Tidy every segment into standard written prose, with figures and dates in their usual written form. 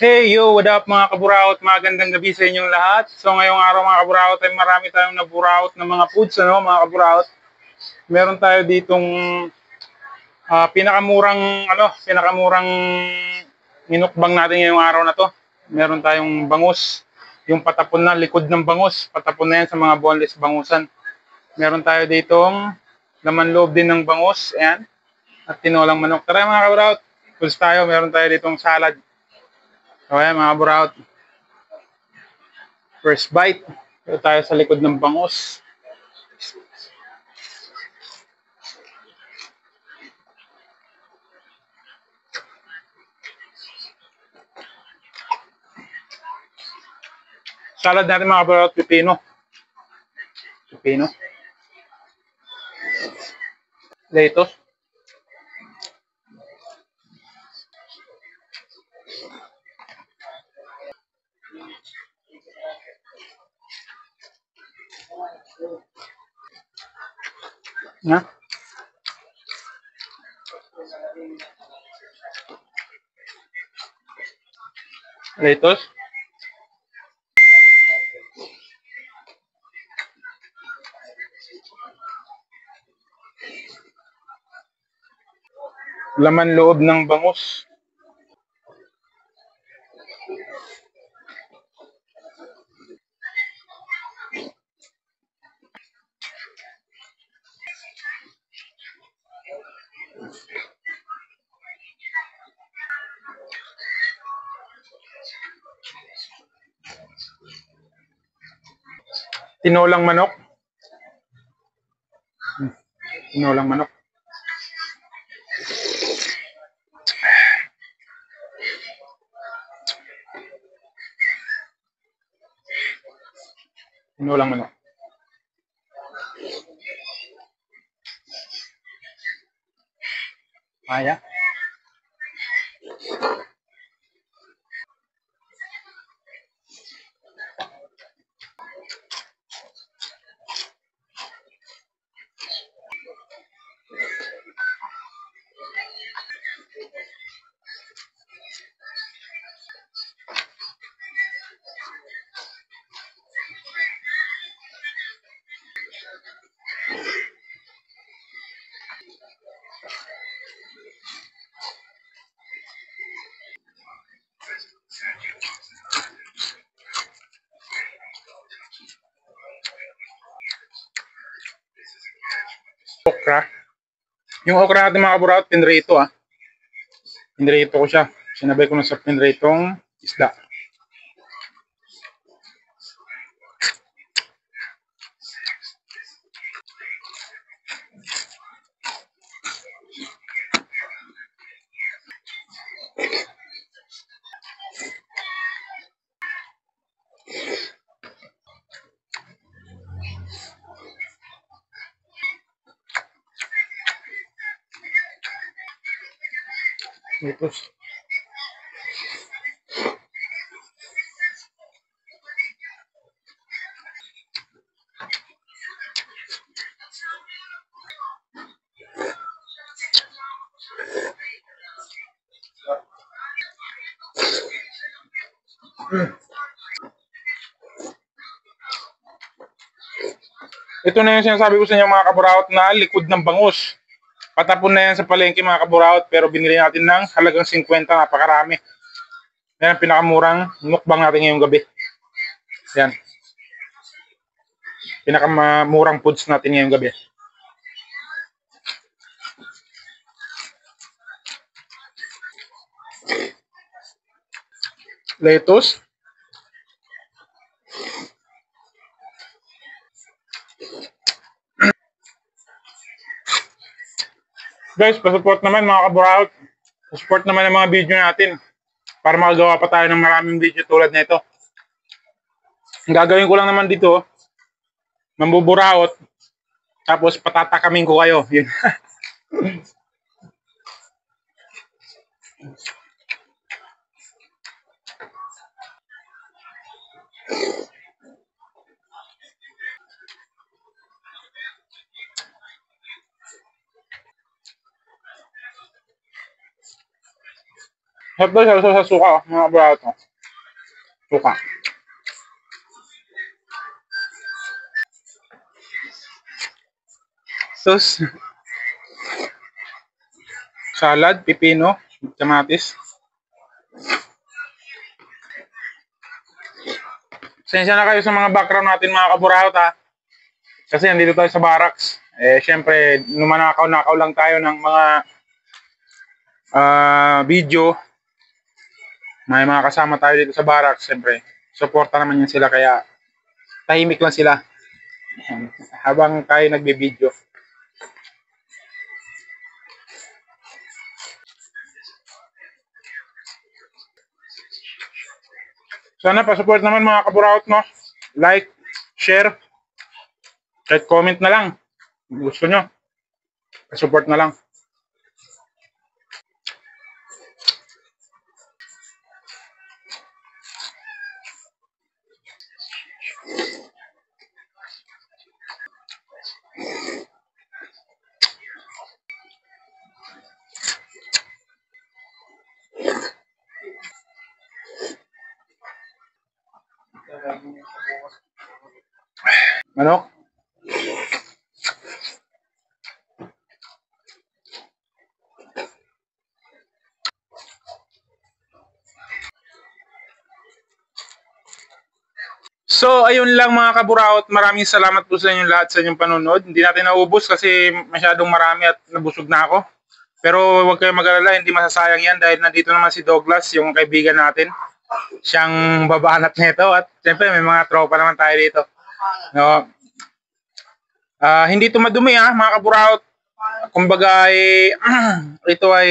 Hey yo, what up mga kaburaot? Magandang gabi sa inyong lahat. So ngayong araw mga kaburaot ay marami tayong naburaot ng mga foods, ano mga kaburaot. Meron tayo ditong pinakamurang minukbang natin ngayong araw na to. Meron tayong bangus, yung patapon na likod ng bangus, patapon na yan sa mga boneless bangusan. Meron tayo ditong laman loob din ng bangus, ayan, at tinolang manok. Tara mga kaburaot, foods tayo. Meron tayo ditong salad. So ayan mga kaburaot. First bite. Ito tayo sa likod ng bangus. Salad natin mga kabaraot, pipino. Pipino. Lettuce. Na? Lettuce. Laman loob ng bangus. Tinolang manok. Tinolang manok. Tinolang manok. Kaya. Okra. Yung okra natin mga kaburaot, pinrito Pinrito ko siya. Sinabay ko na sa pinritong isda. Lettuce. Ito na yung sinasabi ko sa inyo mga kaburaot na likod ng bangus. Patapon na yan sa palengke mga kaburaot, pero binili natin ng halagang 50, napakarami. Yan ang pinakamurang mukbang natin ngayong gabi. Yan. Pinakamurang foods natin ngayong gabi. Lettuce. Guys, pasupport naman mga kaburaot. Support naman ang mga video natin para makagawa pa tayo ng maraming video tulad nito. Ang gagawin ko lang naman dito, mambuburaot, tapos patatakamin ko kayo. Yun. Siyempre, sa suka, mga kaburaot. Suka. Sus, salad, pipino, kamatis. Sensya na kayo sa mga background natin mga kaburaot ha. Kasi nandito tayo sa barracks. Syempre, numanakaw-nakaw lang tayo ng mga video. May mga kasama tayo dito sa barracks, syempre. Suporta naman yan sila kaya tahimik lang sila habang tayo nagbe-video. Sana pa-support naman mga kaburaot, no? Like, share, kahit comment na lang. Gusto nyo, pa-support na lang. Manok? So, ayun lang mga kaburaot. Maraming salamat po sa inyong lahat sa inyong panonood. Hindi natin naubos kasi masyadong marami at nabusog na ako. Pero huwag kayong mag-alala, hindi masasayang yan dahil nandito naman si Douglas, yung kaibigan natin. Siyang babanat nito at siyempre may mga tropa naman tayo dito. No? Hindi ito madumi mga kaburaot. Kumbaga ito ay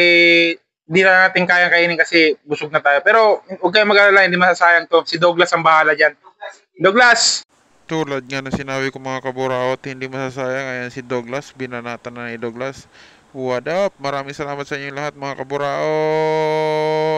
hindi na natin kayang kainin kasi busog na tayo. Pero huwag kayong mag-alala, hindi masasayang to. Si Douglas ang bahala dyan. Douglas! Tulad nga na sinabi ko mga kaburaot, hindi masasayang. Ayan si Douglas, binanatan na ni Douglas. What up? Maraming salamat sa inyo lahat mga kaburaot.